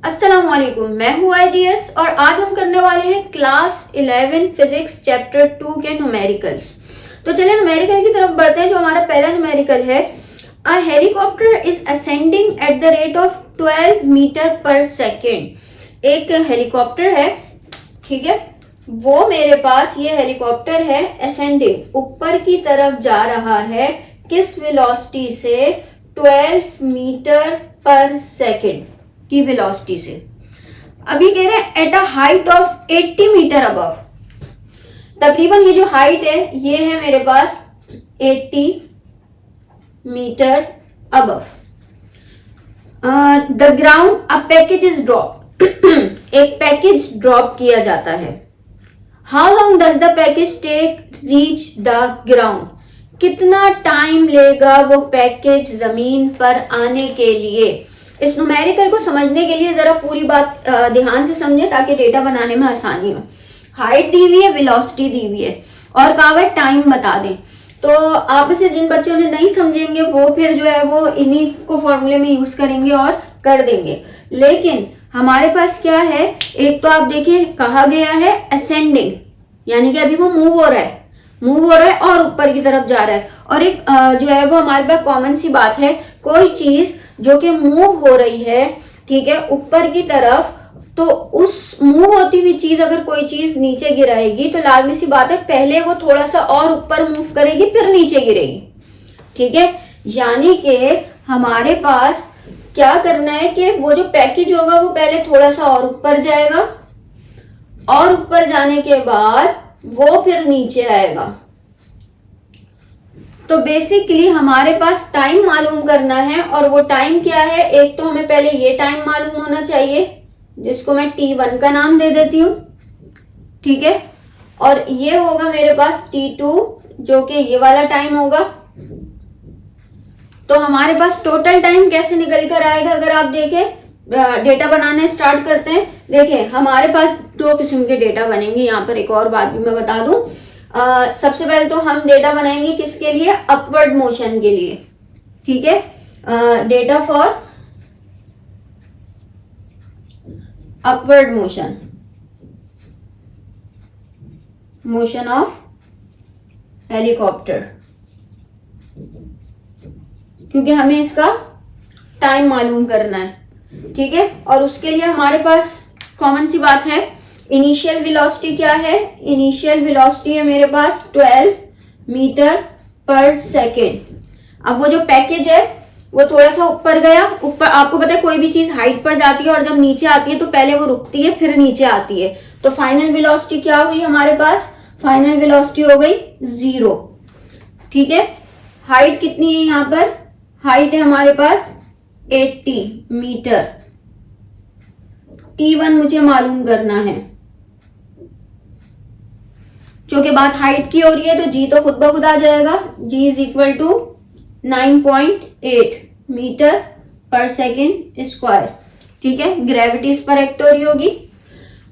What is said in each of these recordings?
अस्सलामुअलैकुम, मैं हूँ IGS और आज हम करने वाले हैं क्लास 11 फिजिक्स चैप्टर 2 के न्यूमेरिकल्स। तो चलिए न्यूमेरिकल की तरफ बढ़ते हैं। जो हमारा पहला न्यूमेरिकल है, a helicopter is ascending at the rate of 12 metre per second. एक हेलीकॉप्टर है, ठीक है, वो मेरे पास ये हेलीकॉप्टर है, असेंडिंग ऊपर की तरफ जा रहा है, किस वेलोसिटी से? 12 मीटर पर सेकेंड की वेलोसिटी से। अभी कह रहे हैं at a height of 80 metre above. तकरीबन ये जो हाइट है ये है मेरे पास 80 metre above. The ground a package is drop. एक पैकेज ड्रॉप किया जाता है। How long does the package take reach the ground? कितना टाइम लेगा वो पैकेज जमीन पर आने के लिए? इस न्यूमेरिकल को समझने के लिए जरा पूरी बात ध्यान से समझे ताकि डेटा बनाने में आसानी हो। हाइट दी हुई है, वेलोसिटी दी हुई है और कहा हुआ टाइम बता दें। तो आप में से जिन बच्चों ने नहीं समझेंगे वो फिर जो है वो इन्हीं को फॉर्मूले में यूज करेंगे और कर देंगे। लेकिन हमारे पास क्या है, एक तो आप देखिए कहा गया है असेंडिंग, यानी कि अभी वो मूव हो रहा है और ऊपर की तरफ जा रहा है। और एक जो है वो हमारे पास कॉमन सी बात है, कोई चीज जो कि मूव हो रही है, ठीक है, ऊपर की तरफ, तो उस मूव होती हुई चीज अगर कोई चीज नीचे गिराएगी तो लाजमी सी बात है पहले वो थोड़ा सा और ऊपर मूव करेगी फिर नीचे गिरेगी, ठीक है। यानी कि हमारे पास क्या करना है कि वो जो पैकेज होगा वो पहले थोड़ा सा और ऊपर जाएगा और ऊपर जाने के बाद वो फिर नीचे आएगा। तो बेसिकली हमारे पास टाइम मालूम करना है और वो टाइम क्या है, एक तो हमें पहले ये टाइम मालूम होना चाहिए जिसको मैं T1 का नाम दे देती हूँ, ठीक है, और ये होगा मेरे पास T2 जो कि ये वाला टाइम होगा। तो हमारे पास टोटल टाइम कैसे निकल कर आएगा? अगर आप देखें डेटा बनाने स्टार्ट करते हैं, देखिए हमारे पास दो किस्म के डेटा बनेंगे। यहाँ पर एक और बात भी मैं बता दूं, सबसे पहले तो हम डेटा बनाएंगे किसके लिए? अपवर्ड मोशन के लिए, ठीक है। Data for upward motion of helicopter, क्योंकि हमें इसका टाइम मालूम करना है, ठीक है। और उसके लिए हमारे पास कॉमन सी बात है, इनिशियल वेलोसिटी क्या है? इनिशियल वेलोसिटी है मेरे पास 12 मीटर पर सेकेंड। अब वो जो पैकेज है वो थोड़ा सा ऊपर गया, ऊपर आपको पता है कोई भी चीज हाइट पर जाती है और जब नीचे आती है तो पहले वो रुकती है फिर नीचे आती है। तो फाइनल वेलोसिटी क्या हुई हमारे पास? फाइनल वेलोसिटी हो गई 0, ठीक है। हाइट कितनी है यहाँ पर? हाइट है हमारे पास 80 मीटर। T1 मुझे मालूम करना है, क्योंकि बात हाइट की हो रही है तो G तो खुद ब खुद आ जाएगा। G is equal to 9.8 metre per second square, ठीक है। ग्रेविटी इस पर एक्ट हो रही होगी।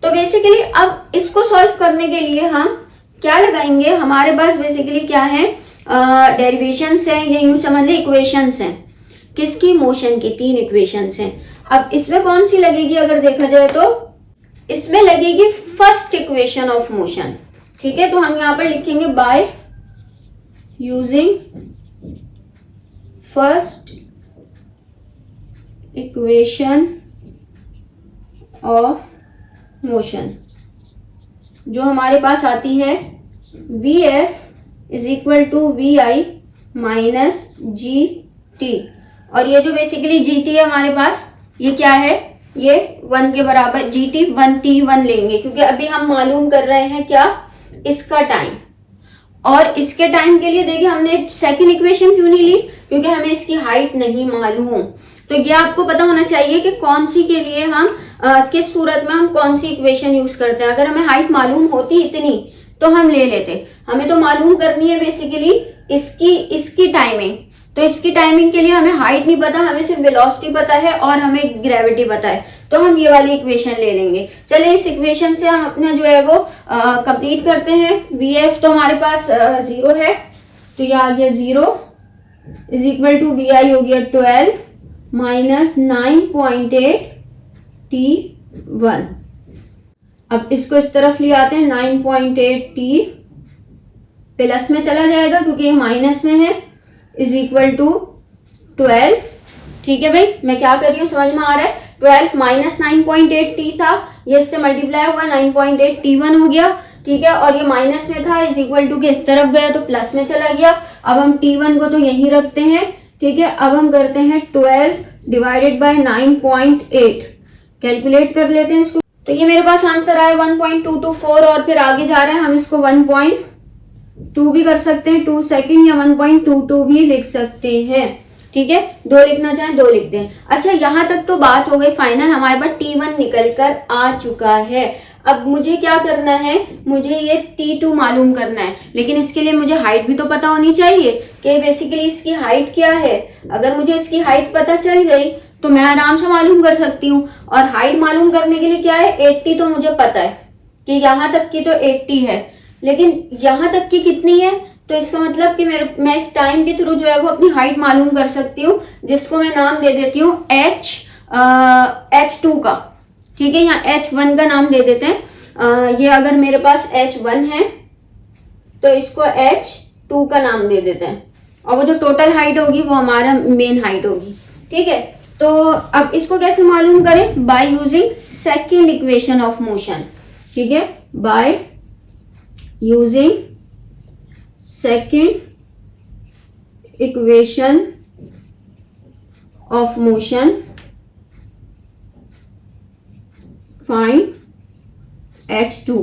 तो बेसिकली अब इसको सॉल्व करने के लिए हम क्या लगाएंगे? हमारे पास बेसिकली क्या है, डेरिवेशंस हैं, या यूं समझ ले इक्वेशंस हैं। किसकी? मोशन की 3 इक्वेशंस हैं। अब इसमें कौन सी लगेगी? अगर देखा जाए तो इसमें लगेगी फर्स्ट इक्वेशन ऑफ मोशन, ठीक है। तो हम यहां पर लिखेंगे by using first equation of motion, जो हमारे पास आती है Vf is equal to VI minus GT। और ये जो बेसिकली GT है हमारे पास, ये क्या है? ये 1 के बराबर GT 1T1 लेंगे, क्योंकि अभी हम मालूम कर रहे हैं क्या? इसका टाइम। और इसके टाइम के लिए देखिए हमने सेकंड इक्वेशन क्यों नहीं ली? क्योंकि हमें इसकी हाइट नहीं मालूम। तो ये आपको पता होना चाहिए कि कौन सी के लिए हम किस सूरत में हम कौन सी इक्वेशन यूज करते हैं। अगर हमें हाइट मालूम होती इतनी तो हम ले लेते, हमें तो मालूम करनी है बेसिकली इसकी टाइमिंग। तो इसकी टाइमिंग के लिए हमें हाइट नहीं पता, हमें सिर्फ वेलोसिटी पता है और हमें ग्रेविटी पता है, तो हम ये वाली इक्वेशन ले लेंगे। चलिए इस इक्वेशन से हम अपना जो है वो कंप्लीट करते हैं। Vf तो हमारे पास 0 है, तो ये आ गया 0 इज इक्वल टू VI हो गया 12 माइनस 9.8 T1। अब इसको इस तरफ ले आते हैं, 9.8T प्लस में चला जाएगा क्योंकि ये माइनस में है, इज इक्वल टू 12। ठीक है भाई, मैं क्या कर रही हूँ समझ में आ रहा है। 12 माइनस 9.8T था, ये इससे मल्टीप्लाई हुआ 9.8 T1 हो गया। ठीक है, और ये माइनस में था, इज इक्वल टू के इस तरफ गया तो प्लस में चला गया। अब हम T1 को तो यहीं रखते हैं। ठीक है, अब हम करते हैं 12 डिवाइडेड बाय 9.8, कैलकुलेट कर लेते हैं इसको। तो ये मेरे पास आंसर आया 1.224 और फिर आगे जा रहे हैं हम इसको 1.2 भी कर सकते हैं, 2 सेकेंड, या 1.22 भी लिख सकते हैं। ठीक है, 2 लिखना चाहें 2 लिख दें। अच्छा, यहां तक तो बात हो गई फाइनल, हमारे पास T1 निकल कर आ चुका है। अब मुझे क्या करना है, मुझे ये T2 मालूम करना है, लेकिन इसके लिए मुझे हाइट भी तो पता होनी चाहिए कि बेसिकली इसकी हाइट क्या है। अगर मुझे इसकी हाइट पता चल गई तो मैं आराम से मालूम कर सकती हूँ। और हाइट मालूम करने के लिए क्या है, 80 तो मुझे पता है कि यहाँ तक की तो 80 है, लेकिन यहाँ तक की कितनी है, तो इसका मतलब कि मैं इस टाइम के थ्रू जो है वो अपनी हाइट मालूम कर सकती हूँ, जिसको मैं नाम दे देती हूँ H2 का। ठीक है, यहाँ H1 का नाम दे देते हैं। ये अगर मेरे पास H1 है तो इसको H2 का नाम दे देते हैं, और वो जो टोटल हाइट होगी वो हमारा मेन हाइट होगी। ठीक है, तो अब इसको कैसे मालूम करें, by using second equation of motion. ठीक है, by using second equation of motion, find H2,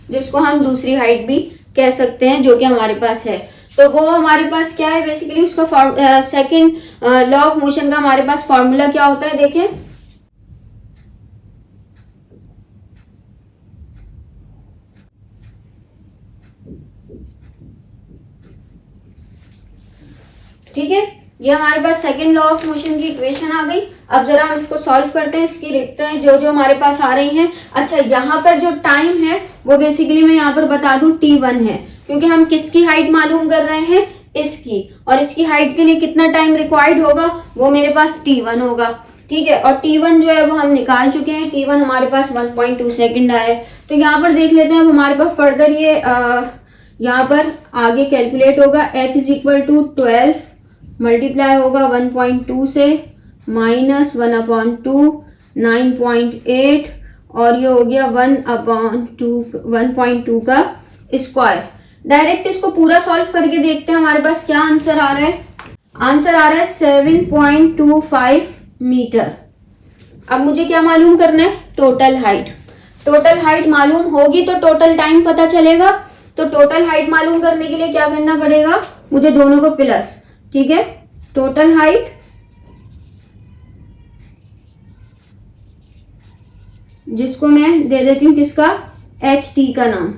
जिसको हम दूसरी हाइट भी कह सकते हैं, जो कि हमारे पास है। तो वो हमारे पास क्या है, बेसिकली उसका सेकेंड लॉ ऑफ मोशन का हमारे पास फॉर्मूला क्या होता है, देखें। ठीक है, ये हमारे पास सेकंड लॉ ऑफ मोशन की इक्वेशन आ गई। अब जरा हम इसको सॉल्व करते हैं, इसकी लिखते हैं जो जो हमारे पास आ रही हैं। अच्छा, यहाँ पर जो टाइम है वो बेसिकली मैं यहाँ पर बता दूं T1 है, क्योंकि हम किसकी हाइट मालूम कर रहे हैं, इसकी, और इसकी हाइट के लिए कितना टाइम रिक्वायर्ड होगा, वो मेरे पास T1 होगा। ठीक है, और T1 जो है वो हम निकाल चुके हैं, T1 हमारे पास 1.2 सेकेंड आया है। तो यहाँ पर देख लेते हैं, अब हमारे पास फर्दर ये यहाँ पर आगे कैलकुलेट होगा। H is equal to 12 multiply होगा 1.2 से, माइनस 1/2 9.8, और ये हो गया 1/2 का स्क्वायर। डायरेक्ट इसको पूरा सॉल्व करके देखते हैं हमारे पास क्या आंसर आ रहा है। आंसर आ रहा है 7.25 मीटर। अब मुझे क्या मालूम करना है, टोटल हाइट। टोटल हाइट मालूम होगी तो टोटल टाइम पता चलेगा। तो टोटल हाइट मालूम करने के लिए क्या करना पड़ेगा, मुझे दोनों को प्लस। ठीक है, टोटल हाइट जिसको मैं दे देती हूँ किसका, HT का नाम।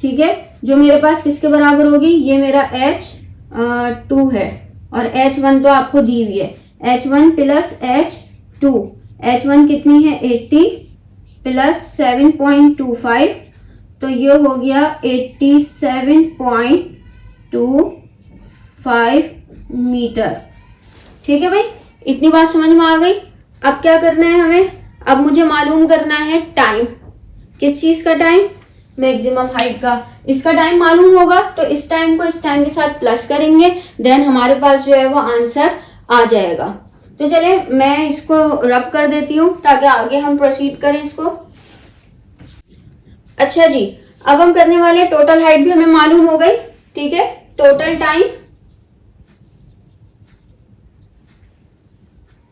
ठीक है, जो मेरे पास किसके बराबर होगी, ये मेरा H2 है, और H1 तो आपको दी हुई है, H1 प्लस H2। H1 कितनी है, 80 प्लस 7.25, तो ये हो गया 87.25 मीटर। ठीक है भाई, इतनी बात समझ में आ गई। अब क्या करना है हमें, अब मुझे मालूम करना है टाइम। किस चीज का टाइम, मैक्सिमम हाइट का। इसका टाइम मालूम होगा तो इस टाइम को इस टाइम के साथ प्लस करेंगे, देन हमारे पास जो है वो आंसर आ जाएगा। तो चलिए मैं इसको रब कर देती हूँ ताकि आगे हम प्रोसीड करें इसको। अच्छा जी, अब हम करने वाले टोटल हाइट भी हमें मालूम हो गई। ठीक है, टोटल टाइम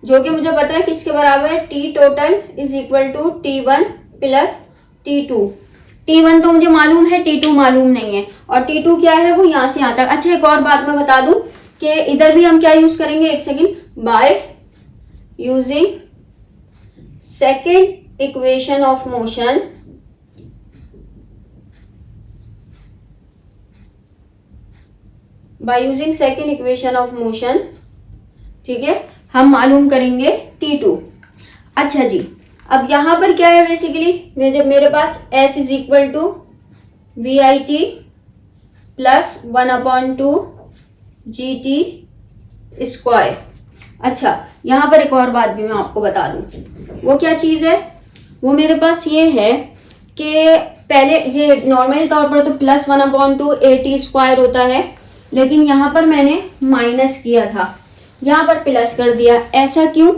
जो कि मुझे पता है किसके बराबर है, T total is equal to T1 plus T2। T1 तो मुझे मालूम है, T2 मालूम नहीं है, और T2 क्या है वो यहां से यहां तक। अच्छा, एक और बात मैं बता दूं कि इधर भी हम क्या यूज करेंगे, एक second, by using second equation of motion, by using second equation of motion. ठीक है, हम मालूम करेंगे T2। अच्छा जी, अब यहां पर क्या है, बेसिकली मेरे पास H is equal to VIT plus 1/2 GT square. अच्छा, यहां पर एक और बात भी मैं आपको बता दूं, वो क्या चीज है? वो मेरे पास ये है कि पहले ये नॉर्मल तौर पर तो +1/2 AT स्क्वायर होता है, लेकिन यहाँ पर मैंने माइनस किया था, यहाँ पर प्लस कर दिया। ऐसा क्यों?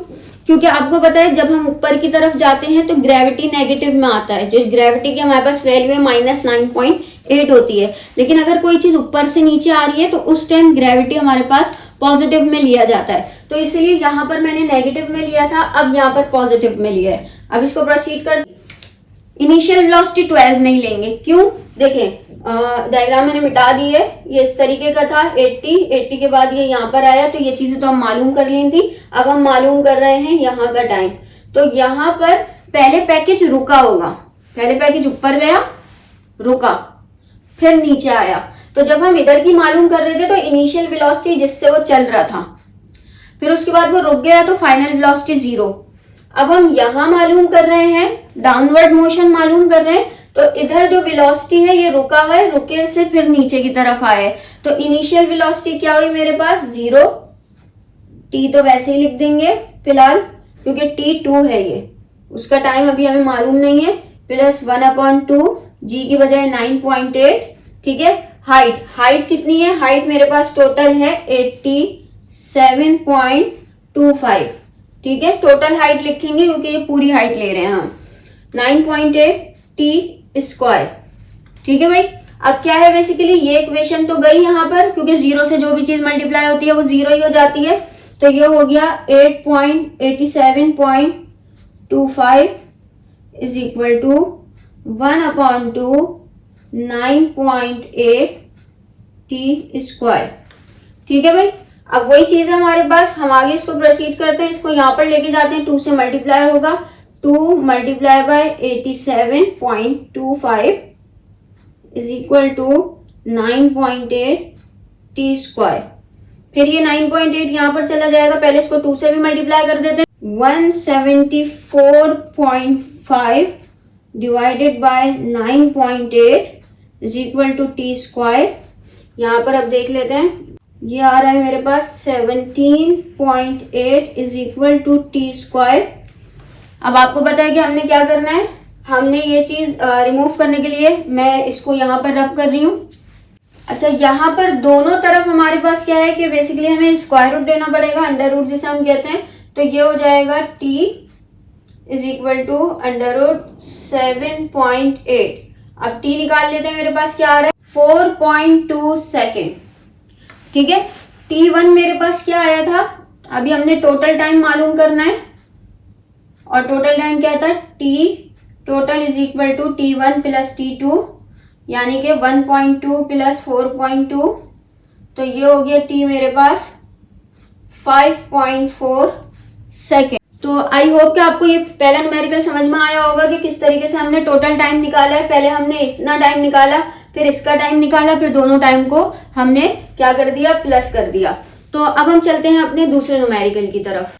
क्योंकि आपको पता है जब हम ऊपर की तरफ जाते हैं तो ग्रेविटी नेगेटिव में आता है। जो ग्रेविटी की हमारे पास वैल्यू है -9.8 होती है, लेकिन अगर कोई चीज ऊपर से नीचे आ रही है तो उस टाइम ग्रेविटी हमारे पास पॉजिटिव में लिया जाता है। तो इसलिए यहाँ पर मैंने नेगेटिव में लिया था, अब यहाँ पर पॉजिटिव में लिया है। अब इसको प्रोसीड कर, इनिशियल वेलोसिटी 12 नहीं लेंगे, क्यों? देखें डायग्राम मैंने मिटा दी है, ये इस तरीके का था 80 के बाद ये यहाँ पर आया, तो ये चीजें तो हम मालूम कर ली थी। अब हम मालूम कर रहे हैं यहाँ का टाइम। तो यहाँ पर पहले पैकेज रुका होगा, पहले पैकेज ऊपर गया, रुका, फिर नीचे आया। तो जब हम इधर की मालूम कर रहे थे तो इनिशियल वेलोसिटी जिससे वो चल रहा था, फिर उसके बाद वो रुक गया तो फाइनल वेलोसिटी 0। अब हम यहाँ मालूम कर रहे हैं, डाउनवर्ड मोशन मालूम कर रहे हैं, तो इधर जो वेलोसिटी है ये रुका हुआ है, रुके से फिर नीचे की तरफ आए, तो इनिशियल वेलोसिटी क्या हुई मेरे पास? 0। t तो वैसे ही लिख देंगे फिलहाल, क्योंकि t2 है ये, उसका टाइम अभी हमें मालूम नहीं है, +1/2 g की बजाय 9.8। ठीक है, हाइट कितनी है? हाइट मेरे पास टोटल है 87.25। ठीक है, टोटल हाइट लिखेंगे क्योंकि ये पूरी हाइट ले रहे हैं हम, 9.8 t स्क्वायर। ठीक है भाई, अब क्या है बेसिकली ये इक्वेशन तो गई यहाँ पर, क्योंकि 0 से जो भी चीज मल्टीप्लाई होती है वो 0 ही हो जाती है। तो ये हो गया 8.87.25 is equal to 1/2 9.8 t square. ठीक है भाई, अब वही चीज है हमारे पास, हम आगे इसको प्रोसीड करते हैं, इसको यहाँ पर लेके जाते हैं, 2 से मल्टीप्लाई होगा, 2 multiply by 87.25 is equal to 9.8 t square. फिर ये 9.8 यहाँ पर चला जाएगा, पहले इसको 2 से भी मल्टीप्लाई कर देते हैं, 174.5 divided by 9.8 is equal to t square. यहाँ पर अब देख लेते हैं, ये आ रहा है मेरे पास 17.8 is equal to t square. अब आपको पता है कि हमने क्या करना है, हमने ये चीज रिमूव करने के लिए मैं इसको यहाँ पर रब कर रही हूँ। अच्छा, यहाँ पर दोनों तरफ हमारे पास क्या है कि बेसिकली हमें स्क्वायर रूट देना पड़ेगा, अंडर रूट जिसे हम कहते हैं, तो ये हो जाएगा t इज इक्वल टू √7.8। अब t निकाल लेते हैं, मेरे पास क्या आ रहा है 4.2 सेकेंड। ठीक है, t1 मेरे पास क्या आया था, अभी हमने टोटल टाइम मालूम करना है, और टोटल टाइम क्या था, t total is equal to t1 plus t2, यानी कि 1.2 प्लस 4.2, तो ये हो गया t मेरे पास 5.4 सेकेंड। तो आई होप कि आपको ये पहला न्यूमेरिकल समझ में आया होगा कि किस तरीके से हमने टोटल टाइम निकाला है। पहले हमने इतना टाइम निकाला, फिर इसका टाइम निकाला, फिर दोनों टाइम को हमने क्या कर दिया, प्लस कर दिया। तो अब हम चलते हैं अपने दूसरे न्यूमेरिकल की तरफ।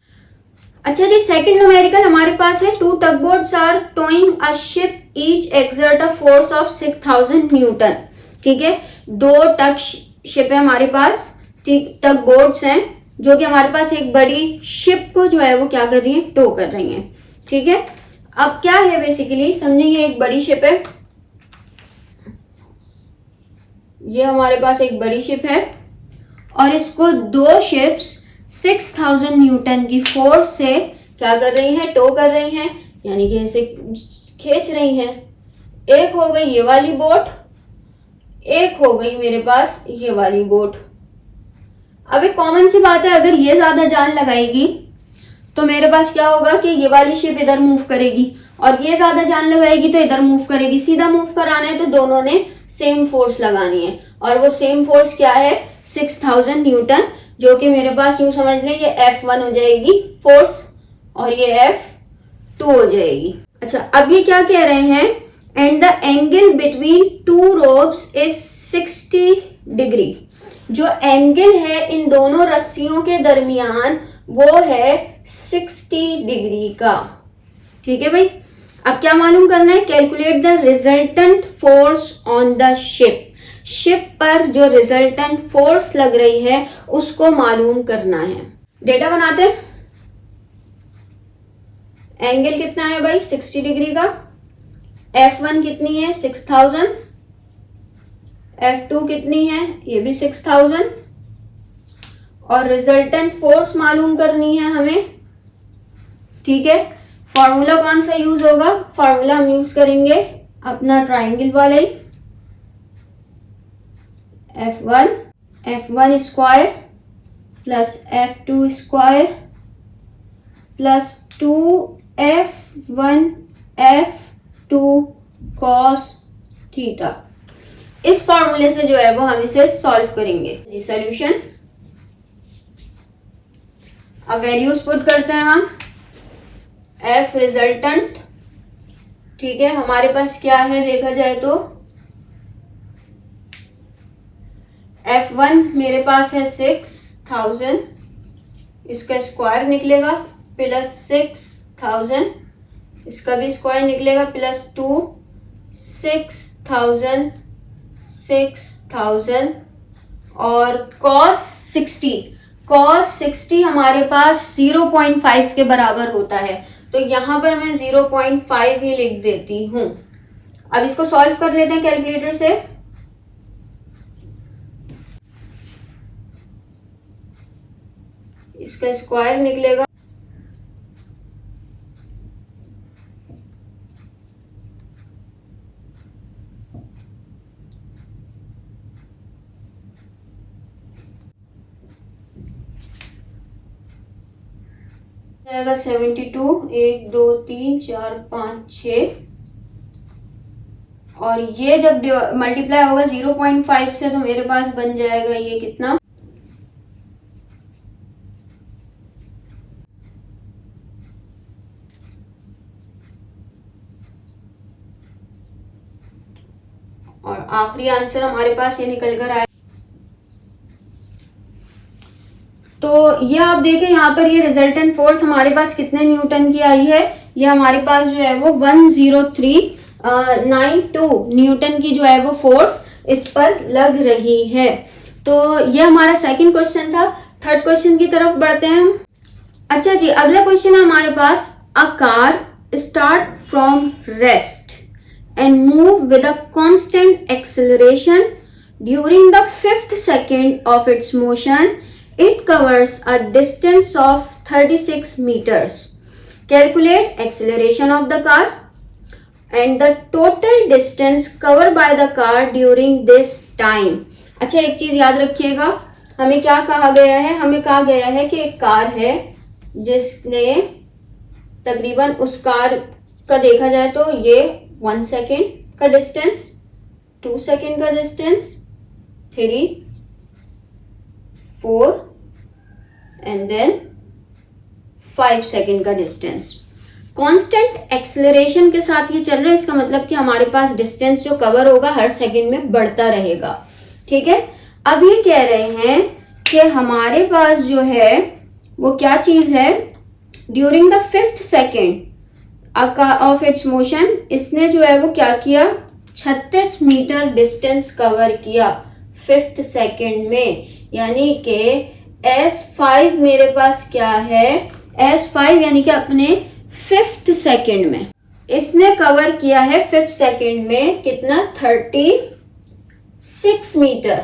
अच्छा जी, सेकंड न्यूमेरिकल हमारे पास है, 2 tugboats are towing a ship, each exert a force of 6000 newton. ठीक है, 2 टग शिप है हमारे पास, टग बोट्स हैं, जो कि हमारे पास एक बड़ी शिप को जो है वो क्या कर रही है, टो कर रही हैं। ठीक है, अब क्या है बेसिकली समझेंगे, एक बड़ी शिप है, ये हमारे पास एक बड़ी शिप है, और इसको 2 शिप्स 6000 न्यूटन की फोर्स से क्या कर रही हैं, टो कर रही हैं, यानी कि इसे खींच रही हैं। एक हो गई ये वाली बोट, एक हो गई मेरे पास ये वाली बोट। अब एक कॉमन सी बात है, अगर ये ज्यादा जान लगाएगी तो मेरे पास क्या होगा कि ये वाली शिप इधर मूव करेगी, और ये ज्यादा जान लगाएगी तो इधर मूव करेगी। सीधा मूव कराना है तो दोनों ने सेम फोर्स लगानी है, और वो सेम फोर्स क्या है, 6000 न्यूटन, जो कि मेरे पास यूं समझ लें ये F1 हो जाएगी फोर्स, और ये F2 हो जाएगी। अच्छा, अब ये क्या कह रहे हैं, and the angle between 2 ropes is 60 degree. जो एंगल है इन दोनों रस्सियों के दरमियान वो है 60 डिग्री का। ठीक है भाई, अब क्या मालूम करना है, calculate the resultant force on the ship. Ship पर जो रिजल्टेंट फोर्स लग रही है उसको मालूम करना है। डेटा बनाते हैं, एंगल कितना है भाई 60 डिग्री का। F1 कितनी है 6000, F2 कितनी है ये भी 6000, और रिजल्टेंट फोर्स मालूम करनी है हमें। ठीक है, फॉर्मूला कौन सा यूज होगा, फॉर्मूला हम यूज करेंगे अपना ट्राइंगल वाला ही, F1 square plus F2 square plus 2F1 F2 cos theta. इस फॉर्मूले से जो है वो हम इसे सॉल्व करेंगे जी। सॉल्यूशन, अब वैल्यूज पुट करते हैं हम। F रिजल्टेंट, ठीक है, हमारे पास क्या है देखा जाए तो F1 मेरे पास है 6000, इसका स्क्वायर निकलेगा प्लस 6000, इसका भी स्क्वायर निकलेगा प्लस 2, 6000 और cos 60 हमारे पास 0.5 के बराबर होता है, तो यहां पर मैं 0.5 ही लिख देती हूं। अब इसको सॉल्व कर लेते हैं कैलकुलेटर से। इसका स्क्वायर निकलेगा जाएगा 72, 1 2 3 4 5 6, और ये जब मल्टीप्लाई होगा 0.5 से तो मेरे पास बन जाएगा ये कितना, और आखिरी आंसर हमारे पास ये निकल कर आया। तो ये आप देखें यहाँ पर ये रिजल्टेंट फोर्स हमारे पास कितने न्यूटन की आई है, ये हमारे पास जो है वो 10392 न्यूटन की जो है वो फोर्स इस पर लग रही है। तो ये हमारा सेकंड क्वेश्चन था। थर्ड क्वेश्चन की तरफ बढ़ते हैं हम। अच्छा जी, अगला क्वेश्चन है हमारे पास, a car start from rest and move with a constant acceleration. During the 5th second of its motion, it covers a distance of 36 meters. Calculate acceleration of the car and the total distance covered by the car during this time. अच्छा, एक चीज याद रखिएगा, हमें क्या कहा गया है, हमें कहा गया है कि एक कार है जिसने तकरीबन उस कार का देखा जाए तो ये 1 सेकेंड का डिस्टेंस, 2 सेकेंड का डिस्टेंस, 3 4 एंड देन 5 सेकेंड का डिस्टेंस। कांस्टेंट एक्सेलरेशन के साथ ये चल रहा है, इसका मतलब कि हमारे पास डिस्टेंस जो कवर होगा हर सेकेंड में बढ़ता रहेगा। ठीक है, अब ये कह रहे हैं कि हमारे पास जो है वो क्या चीज है, during the 5th second of its motion, इसने जो है वो क्या किया, 36 मीटर डिस्टेंस कवर किया 5th सेकेंड में, यानी कि S5 मेरे पास क्या है, S5 यानी कि अपने 5th सेकेंड में इसने कवर किया है 5th सेकेंड में कितना, 36 मीटर।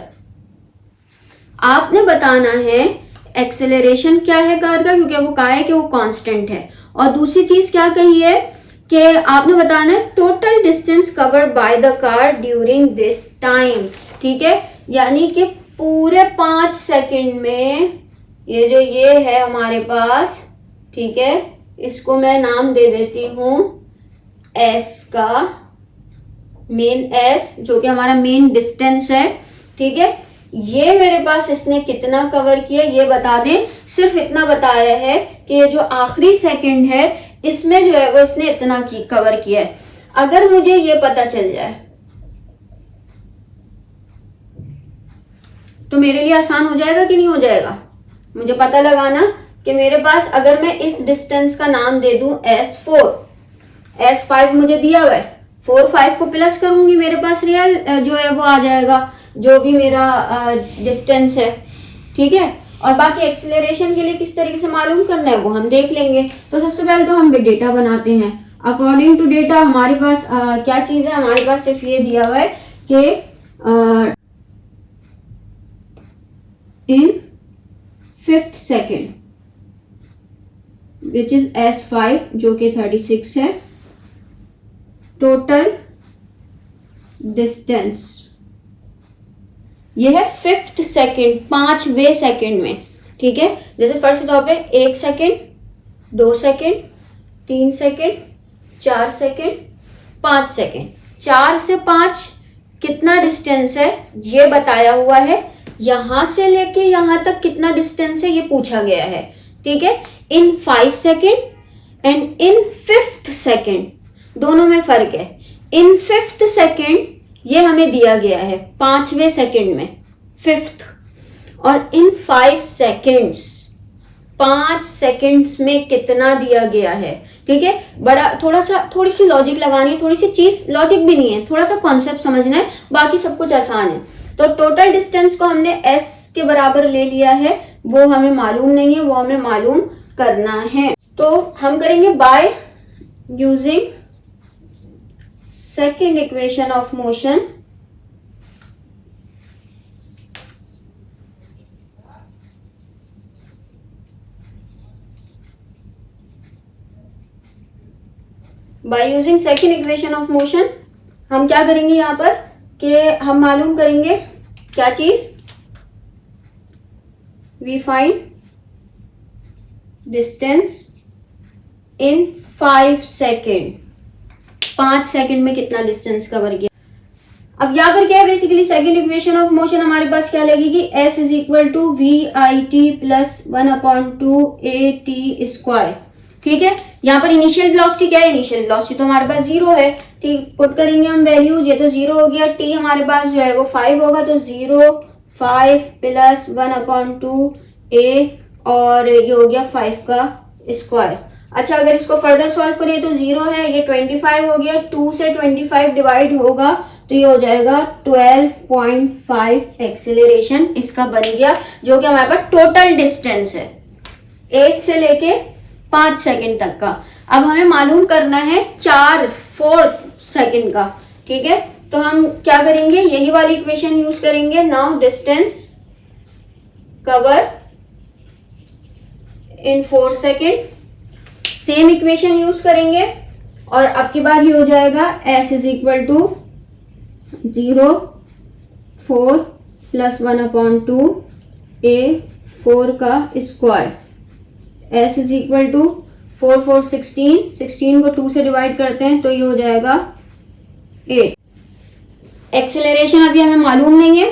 आपने बताना है एक्सेलरेशन क्या है कार का, क्योंकि वो कहा है कि वो कांस्टेंट है, और दूसरी चीज क्या कही है कि आपने बताना है total distance covered by the car during this time. ठीक है, यानी कि पूरे 5 सेकंड में ये जो ये है हमारे पास, ठीक है, इसको मैं नाम दे देती हूं एस का, मेन एस जो कि हमारा मेन डिस्टेंस है। ठीक है, ये मेरे पास इसने कितना कवर किया ये बता दें, सिर्फ इतना बताया है कि ये जो आखिरी सेकंड है इसमें जो है वो इसने इतना कवर किया है। अगर मुझे ये पता चल जाए तो मेरे लिए आसान हो जाएगा कि नहीं हो जाएगा, मुझे पता लगाना कि मेरे पास अगर मैं इस डिस्टेंस का नाम दे दूं S4, S5 मुझे दिया हुआ है, 4 5 को प्लस करूंगी मेरे पास रियल जो है वो आ जाएगा, जो भी मेरा डिस्टेंस है। ठीक है, और बाकी एक्सेलरेशन के लिए किस तरीके से मालूम करना है वो हम देख लेंगे। तो सबसे पहले तो हम डेटा बनाते हैं। अकॉर्डिंग टू डेटा हमारे पास क्या चीज़ है, हमारे पास सिर्फ ये दिया हुआ है कि इन 5th second which is S5 जो कि 36 है, टोटल डिस्टेंस ये है 5th सेकेंड, 5वें सेकेंड में। ठीक है, जैसे फर्स्ट तौर पे 1 second, 2 second, 3 second, 4 second, 5 second. 4 से 5 कितना डिस्टेंस है ये बताया हुआ है, यहां से लेके यहां तक कितना डिस्टेंस है ये पूछा गया है। ठीक है, इन 5 second and in 5th second दोनों में फर्क है। इन 5th सेकेंड ये हमें दिया गया है 5वें सेकेंड में 5th, और इन 5 सेकेंड्स 5 सेकेंड्स में कितना दिया गया है। ठीक है, बड़ा थोड़ी सी लॉजिक लगानी है, थोड़ी सी चीज लॉजिक भी नहीं है, थोड़ा सा कॉन्सेप्ट समझना है, बाकी सब कुछ आसान है। तो टोटल डिस्टेंस को हमने s के बराबर ले लिया है, वो हमें मालूम नहीं है, वो हमें मालूम करना है। तो हम करेंगे by using second equation of motion, by using second equation of motion हम क्या करेंगे यहाँ पर कि हम मालूम करेंगे क्या चीज, we find distance in 5 second, 5 second में कितना डिस्टेंस कवर किया। अब यहाँ पर क्या है, basically second equation of motion हमारे पास क्या लगेगी, s is equal to V I T plus 1/2 a t square. ठीक है, यहाँ पर इनिशियल वेलोसिटी क्या है, इनिशियल वेलोसिटी तो हमारे पास 0 है। ठीक, पुट करेंगे हम वैल्यूज, ये तो 0 हो गया, t हमारे पास जो है वो 5 होगा, तो 0 5 प्लस 1/2 a और ये हो गया 5 का स्क्वायर। अच्छा, अगर इसको फर्दर सॉल्व करिए तो 0 है, ये 25 हो गया, 2 से 25 डिवाइड होगा तो ये हो जाएगा 12.5 एक्सेलरेशन इसका बन गया, जो कि हमारे पास टोटल डिस्टेंस है 1 से लेके 5 सेकेंड तक का। अब हमें मालूम करना है 4 सेकेंड का। ठीक है, तो हम क्या करेंगे, यही वाली इक्वेशन यूज करेंगे। Now distance cover in 4 second, same equation use करेंगे और अब की बार ये हो जाएगा s is equal to 0 4 plus 1/2 a 4 का square, s is equal to 4 4 16 को 2 से डिवाइड करते हैं तो ये हो जाएगा 8। एक्सेलरेशन अभी हमें मालूम नहीं है,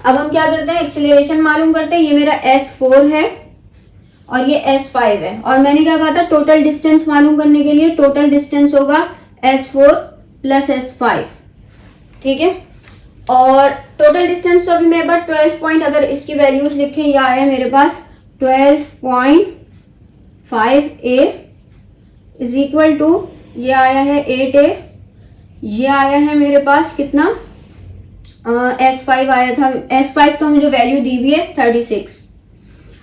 अब हम क्या करते हैं, एक्सेलरेशन मालूम करते हैं। ये मेरा s4 है और ये s5 है, और मैंने क्या कहा था, टोटल डिस्टेंस मालूम करने के लिए टोटल डिस्टेंस होगा s4 प्लस s5। ठीक है, और टोटल डिस्टेंस तो अभी मेरे पास 12 पॉइंट, अगर इसकी वैल्यूज लिखें, यह आया मेरे पास 12.5 a इज इक्वल टू, ये आया है 8a, ये आया है मेरे पास कितना, s5 आया था, s5 तो मुझे वैल्यू दी हुई है 36।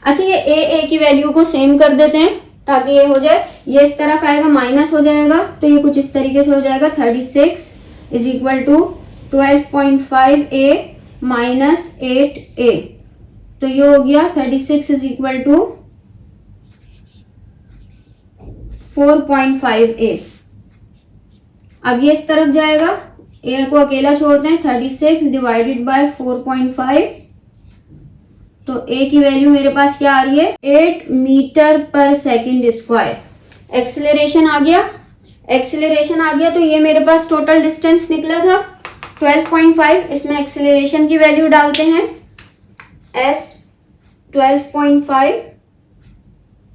अच्छा, ये a की वैल्यू को सेम कर देते हैं ताकि ये हो जाए, ये इस तरफ आएगा माइनस हो जाएगा, तो ये कुछ इस तरीके से हो जाएगा 36 is equal to 12.5 a minus 8a, तो ये हो गया 36 इज इक्वल टू 4.5 a। अब ये इस तरफ जाएगा, a को अकेला छोड़ते हैं, 36 डिवाइडेड बाय 4.5, तो a की वैल्यू मेरे पास क्या आ रही है, 8 metre per second square. Acceleration आ गया, एक्सेलरेशन आ गया, तो ये मेरे पास टोटल डिस्टेंस निकला था 12.5। इसमें एक्सेलरेशन की वैल्यू डालते हैं, s 12.5,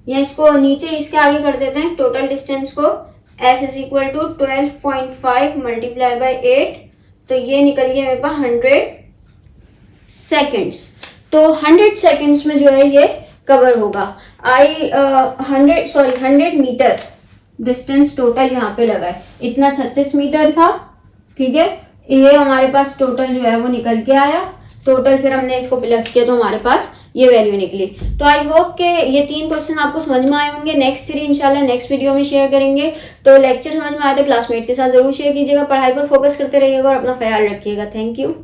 या इसको नीचे इसके आगे कर देते हैं टोटल डिस्टेंस को, s is equal to 12.5 multiply by 8, तो ये निकल गया मेरे पास 100 सेकेंड्स। तो 100 सेकेंड्स में जो है ये कवर होगा। 100 मीटर डिस्टेंस टोटल यहाँ पे लगा है, इतना 36 मीटर था। ठीक है, ये हमारे पास टोटल जो है वो निकल के आया, टोटल फिर हमने इसको प्लस किया तो हमारे पास ये वैल्यू निकली। तो आई होप के ये 3 क्वेश्चन आपको समझ में आए होंगे। नेक्स्ट 3 इंशाल्लाह नेक्स्ट वीडियो में शेयर करेंगे। तो लेक्चर समझ में आए तो क्लासमेट के साथ जरूर शेयर कीजिएगा, पढ़ाई पर फोकस करते रहिएगा और अपना ख्याल रखिएगा। Thank you.